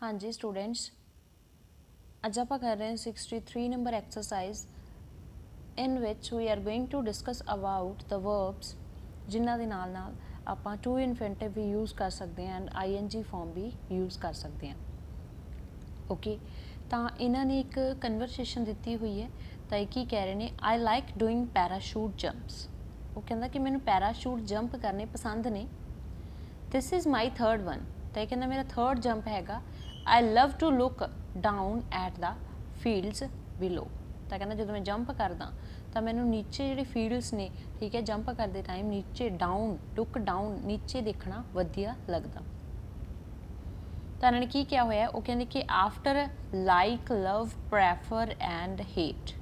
हाँ जी स्टूडेंट्स, अज आप कर रहे हैं 63 number exercise in which we are going to discuss about the verbs जिन्हां दे नाल नाल आपां टू इन्फिनिटिव भी यूज़ कर सकते हैं एंड ING फॉर्म भी यूज़ कर सकते हैं। ओके तो इन्होंने एक कन्वरसेशन दी हुई है। तो ये की कह रहे हैं, I like doing parachute jumps. वो कहता कि मैंने पैराशूट जंप करने पसंद ने। This is my third one. तो यह कहना मेरा थर्ड जंप हैगा। I love to look down at the fields below. तो कहना जो मैं जंप करदा तो मैनू नीचे जी फील्ड्स ने, ठीक है, जंप करते टाइम नीचे डाउन लुक डाउन नीचे देखना वधिया लगता। तो उन्होंने की क्या होया, वो कहते कि after like love prefer and hate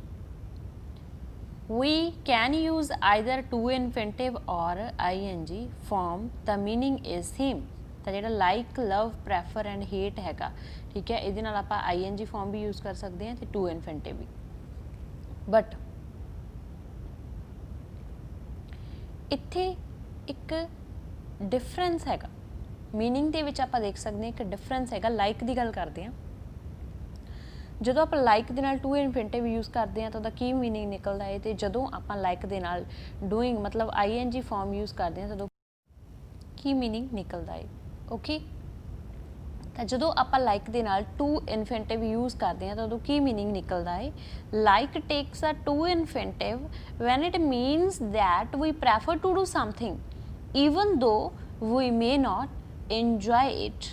we can use either to infinitive or ING form, the meaning is same। तो जो like love prefer and hate हैगा, ठीक है, ये आप ING फॉर्म भी यूज़ कर सकते हैं तो टू इन्फिनिटिव भी। बट इत्थे एक डिफरेंस हैगा मीनिंग दे विच, आप देख सकते हैं एक डिफरेंस हैगा। लाइक की गल करते हैं, ਜਦੋਂ ਆਪਾਂ ਲਾइक ਦੇ ਨਾਲ टू इन्फिनिटिव यूज़ करते हैं तो ਉਹਦਾ ਕੀ मीनिंग निकलता है, तो ਜਦੋਂ ਆਪਾਂ ਲਾइक ਦੇ ਨਾਲ डूइंग मतलब ING फॉर्म यूज़ करते हैं तो की मीनिंग निकलता है। ओके, तो ਜਦੋਂ ਆਪਾਂ ਲਾइक ਦੇ ਨਾਲ टू इन्फिनिटिव यूज़ करते हैं तो ਉਹਦਾ ਕੀ मीनिंग निकलता है। Like takes a to infinitive when it means that we prefer to do something even though we may not enjoy it.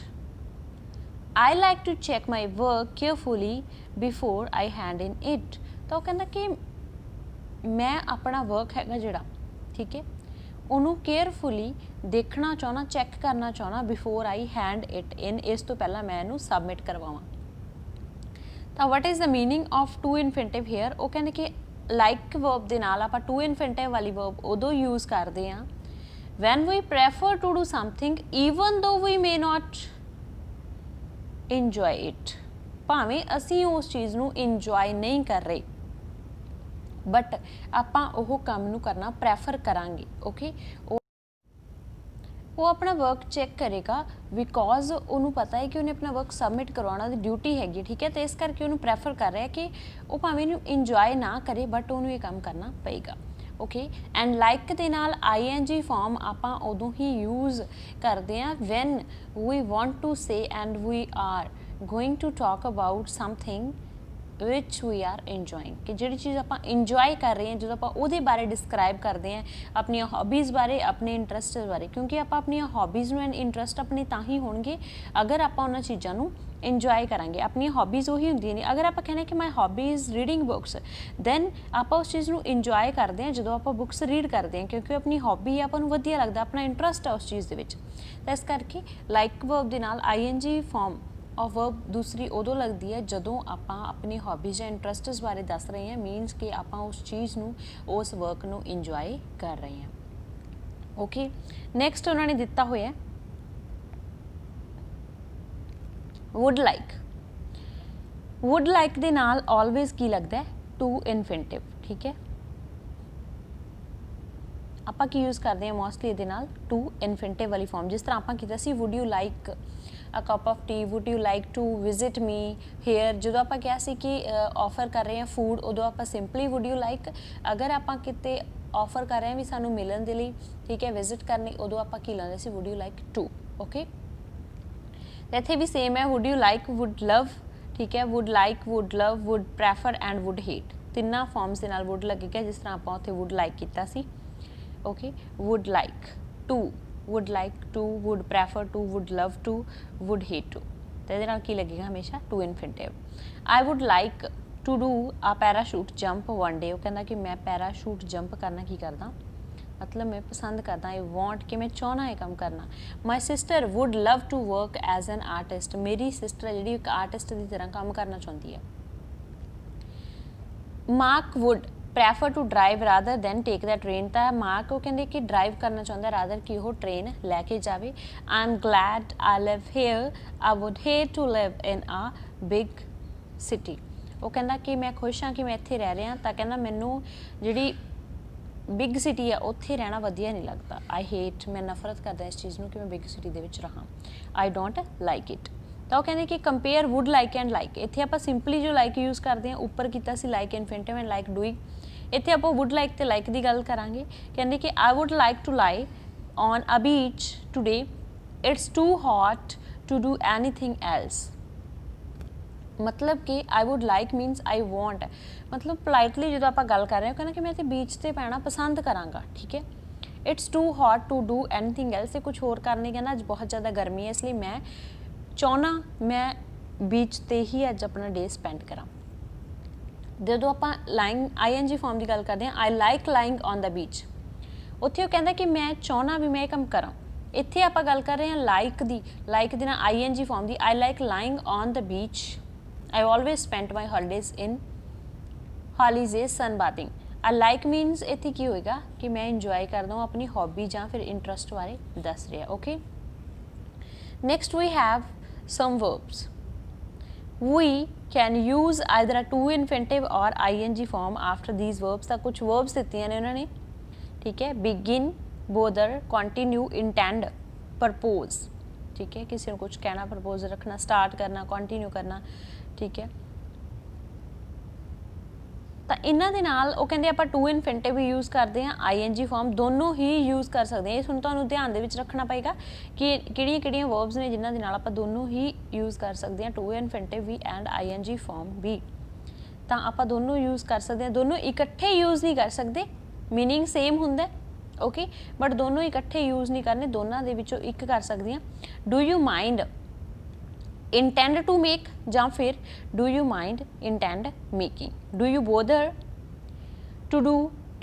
I like to check my work carefully before I hand in it। तो कहना कि मैं अपना work हैगा जिहड़ा, ठीक है, उन्होंने केयरफुली देखना चाहना, चैक करना चाहना before I hand it in, इस तो पहला मैं इनू सबमिट करवावां। तो what is the meaning of to infinitive here. वो कहते कि लाइक वर्ब के नाल आपां टू इन्फिनिटिव वाली वर्ब उदों यूज़ करते हैं when we prefer to do something even though we may not enjoy it, भावें असी उस चीज़ नू इंजॉय नहीं कर रहे बट आपां ओह काम नू करना प्रैफर करांगे। ओके, वो अपना वर्क चैक करेगा बिकॉज उन्होंने पता है कि उन्हें अपना वर्क सबमिट करवाना दी ड्यूटी हैगी, ठीक है, तो इस करके उन्होंने प्रैफर कर रहा है कि वो भावें इंजॉय ना करे बट उन्होंने ये काम करना पेगा। ओके, एंड लाइक के नाल ING फॉर्म आपां उदों ही यूज़ करते हैं when we want to say and we are going to talk about something which we are enjoying, कि जी चीज़ आप इंजॉय कर रहे हैं जो आप वो बारे डिस्क्राइब करते हैं अपन हॉबीज़ बारे, अपने इंटरस्ट बारे, क्योंकि आप अपन हॉबीज़ एंड इंटरस्ट अपने ता ही होंगे अगर आप उन्होंने चीज़ों इंजॉय करांगे। अपन हॉबीज़ उ होंगे नहीं, अगर आप कहने कि my hobby is reading books then आप उस चीज़ को इंजॉय करते हैं जो आप बुक्स रीड करते हैं, क्योंकि अपनी हॉबी आपको वधिया लगता, अपना इंटरस्ट है उस चीज़ के। तो इस करके लाइक वर्ब के नाल ING फॉर्म ऑफ वर्ब दूसरी उदों लगती है जदों आप अपनी हॉबीज़ या इंटरस्ट्स बारे दस रहे हैं, मीनस कि आप उस चीज़ नू उस वर्क नू इंजॉय कर रहे हैं। ओके, नैक्सट उन्होंने दिता हुआ है would like. Would like they नाल ऑलवेज की लगता है टू इन्फिनिटिव, ठीक है, आप की यूज़ करते हैं मोस्टली ये टू इन्फिनिटिव वाली फॉर्म। जिस तरह आप किया सी would you like a cup of tea, would you like to visit me here, जो आप क्या सी कि ऑफर कर रहे हैं फूड उदों आप सिंपली वुड यू लाइक, अगर आप किते ऑफर कर रहे हैं भी सानू मिलन के लिए, ठीक है, विजिट करनी, उदों आप की लाते सी would you like to. Okay, इत्थे भी सेम है, would you like, would love, ठीक है, would like, would love, would prefer and would hate, तिना फॉर्म्स के नाल वुड लगेगा जिस तरह आप उत्थे वुड लाइक किया सी। Okay, would like to, would like to, would prefer to, would love to, would hate to, तो ये की लगेगा हमेशा to infinitive. I would like to do a parachute jump one day. वो कहता कि मैं पैराशूट जंप करना की करदा, मतलब मैं पसंद करदा, आई वॉन्ट कि मैं चाहना है काम करना। My sister would love to work as an artist, मेरी सिस्टर है जी एक आर्टिस्ट की तरह काम करना चाहती है। Mark would prefer to drive rather than take the train, तो मार्क वो कहते कि ड्राइव करना चाहता रादर कि वो ट्रेन लैके जाए। I am glad I live here, I would hate to live in a big city. वो कहता कि मैं खुश हाँ कि मैं इत्थे रह रहा, तो कहना मैनू जी बिग सिटी है उत्थे रहना वधिया नहीं लगता। आई हेट, मैं नफरत करदा इस चीज़ को कि मैं बिग सिटी दे विच रहा। आई डोंट लाइक इट, ਤਾਂ ਉਹ ਕਹਿੰਦੇ ਕਿ compare wood like and like. ਇੱਥੇ ਆਪਾਂ ਸਿੰਪਲੀ ਜੋ ਲਾਈਕ ਯੂਜ਼ ਕਰਦੇ ਹਾਂ, ਉੱਪਰ ਕੀਤਾ ਸੀ like infinitive and like doing, ਇੱਥੇ ਆਪਾਂ ਵੁੱਡ ਲਾਈਕ ਤੇ ਲਾਈਕ ਦੀ ਗੱਲ ਕਰਾਂਗੇ। ਕਹਿੰਦੇ ਕਿ I would like to lie on a beach today, it's too hot to do anything else. मतलब कि I would like means I want, मतलब पोलाइटली जो आप गल कर रहे हो, कहना कि मैं बीच से पैना पसंद कराँगा, ठीक है। It's too hot to do anything else, कुछ होर करने कहना अज बहुत ज़्यादा गर्मी है, इसलिए मैं चाहना मैं बीच ते ही अज अपना डे स्पेंड करा। जो आप लाइंग ING फॉर्म की गल करते हैं, I like lying on the beach, उत्थे कहता कि मैं चाहना भी मैं ये काम करा। इत्थे आप गल कर रहे हैं लाइक दी, लाइक दी ना ING फॉर्म की, I like lying on the beach, I always spent my holidays in holidays sunbathing। I like means इत्थे की होएगा कि मैं इंजॉय करदा हूँ अपनी हॉबी ਜਾਂ फिर इंटरस्ट बारे दस रहा। Okay, next we have some verbs। We can use either a to infinitive or ING form after these verbs। ਤਾਂ कुछ verbs ਦਿੱਤੀਆਂ ਨੇ ਉਹਨਾਂ ਨੇ, ठीक है। begin, bother, continue, intend, propose, ठीक है। किसी को कुछ कहना, प्रपोज रखना, स्टार्ट करना, कंटिन्यू करना, ठीक है। तो इन्हां दे नाल वो कहंदे आपां टू इनफिनिटिव भी यूज़ करते हैं, ING फॉर्म दोनों ही यूज़ कर सकते हैं। इस तुहानूं ध्यान दे विच रखना पएगा कि किहड़ियां वर्ब्स ने जिन्हां दे नाल आपां दोनों ही यूज़ कर सकते हैं, टू इनफिनिटिव भी एंड ING फॉर्म भी। तो आपां दोनों यूज़ कर सकते हैं, दोनों इकट्ठे यूज़ नहीं कर सकते, मीनिंग सेम हुंदा ओके, बट दोनों इकट्ठे यूज़ नहीं करने, दोनों दे विचों एक कर सकते हैं। Do you mind intend to make, ਜਾਂ फिर do you mind intend making, do you bother to do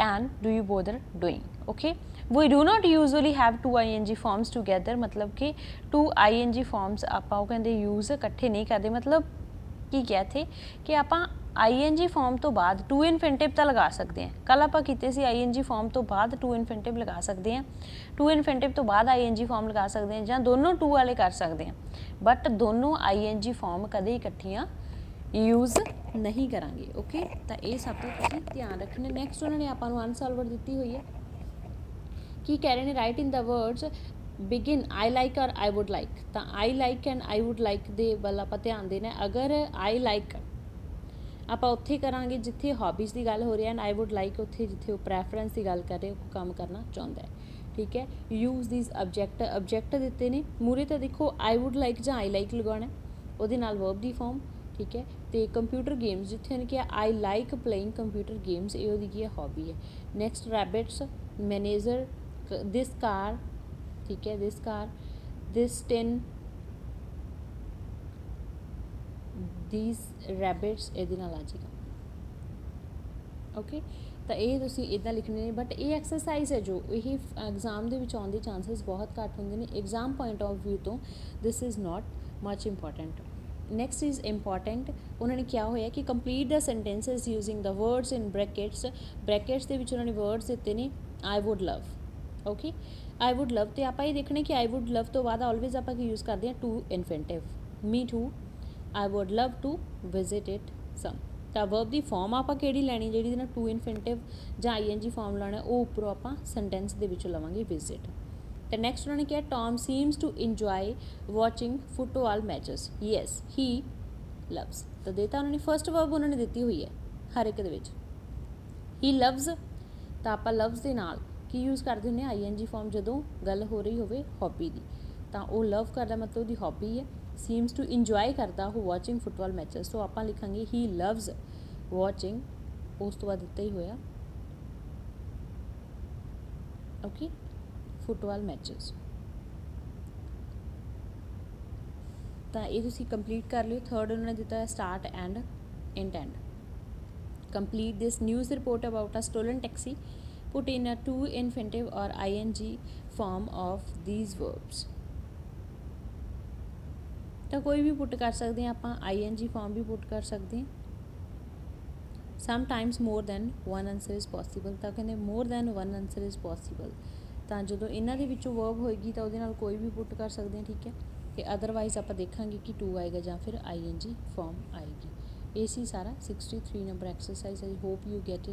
and do you bother doing. Okay, we do not usually have two ING forms together, मतलब कि to ING forms आपां कहंदे use इकट्ठे नहीं करते। मतलब की क्या थे कि आपां ING फॉर्म तो बाद टू इनफिनिटिव तो लगा सकते हैं, कल आप कीते सी ING फॉर्म तो बाद टू इनफिनिटिव लगा सकते हैं, टू इनफिनिटिव तो बाद ING फॉर्म लगा सकते हैं, ਜਾਂ दोनों टू वाले कर सकते हैं, बट दोनों ING फॉर्म कदे इकट्ठियां यूज़ नहीं करांगे। ओके, तो ये सब का तुसीं ध्यान रखना। नैक्सट उन्होंने आपां नूं अनसॉल्वर दित्ती हुई है कि कह रहे हैं right in the words begin I like और आई वुड लाइक। तो I like and I would like they वाल आपां ध्यान देना। अगर आई लाइक आप उत्थे करांगे जिथे हॉबीज़ की गल हो रही है, एंड आई वुड लाइक उत्थे जिथे प्रैफरेंस की गल कर रहे हो, काम करना चाहता है, ठीक है। यूज़ दीज ऑब्जेक्ट, ऑब्जेक्ट दिते ने मूरे, तो देखो आई वुड लाइक जां आई लाइक लगाना, उहदे नाल वर्ब दी फॉर्म, ठीक है। तो कंप्यूटर गेम्स जिथे उन्हें किया I like playing computer games, ये उहदी की हॉबी है। Next rabbits, manager, this car, ठीक है, this car, this tin, these rabbits, ये नाल आ जाएगा। ओके, तो ये तुसीं इदां लिखने ने, बट ये एक्सरसाइज है जो यही एग्जाम दे विच आउण दे चांसिस बहुत घट होंदे ने। एग्जाम पॉइंट ऑफ व्यू तो this is not much important. Next is important, उन्होंने क्या होया कि complete the sentences using the words in brackets, brackets दे विच उन्होंने वर्ड्स दिते ने I would love. Okay, I would love, तो आप ये देखने कि आई वुड लव तो बाद ऑलवेज आप यूज़ करते हैं to infinitive, me too, I would love to visit it some. तो वर्ब की फॉर्म आप किहड़ी लैनी, जिहड़ी ना टू इनफिनिटिव जां ING फॉर्म लाना, वो उपरों आप सेंटेंस दे विच लवांगे विजिट। तो नैक्सट उन्होंने कहा Tom seems to enjoy watching football matches, yes he loves. तो देता उन्होंने फर्स्ट वर्ब उन्होंने दिती हुई है हर एक दे विच, ही लव्स। तो आप लव्स के नाल की यूज़ करते होंगे ING फॉर्म जदों गल हो रही होवे हॉबी की, तो वो लव करदा मतलब उसकी हॉबी है। सीम्स टू इंजॉय करता हो वॉचिंग फुटबॉल मैचेस, तो आप लिखांगे ही लव्स वॉचिंग, उस तो बाद दिता ही होया ओके फुटबॉल मैचेस। तो ये तुसीं कंप्लीट कर लियो। थर्ड उन्होंने दिता है start and intend. Complete this news report about a stolen taxi, put in a to infinitive और ING form of these verbs. तो कोई भी पुट कर सकते हैं आप, ING फॉर्म भी पुट कर सकते हैं। Sometimes more than one answer is possible, तो कहते more than one answer is possible, तो जो इन्हों के वर्ब होएगी तो वो कोई भी पुट कर सकते हैं, ठीक है। तो अदरवाइज आप देखेंगे कि टू आएगा या फिर ING फॉर्म आएगी। ये सी सारा 63 number exercise. I hope you get it.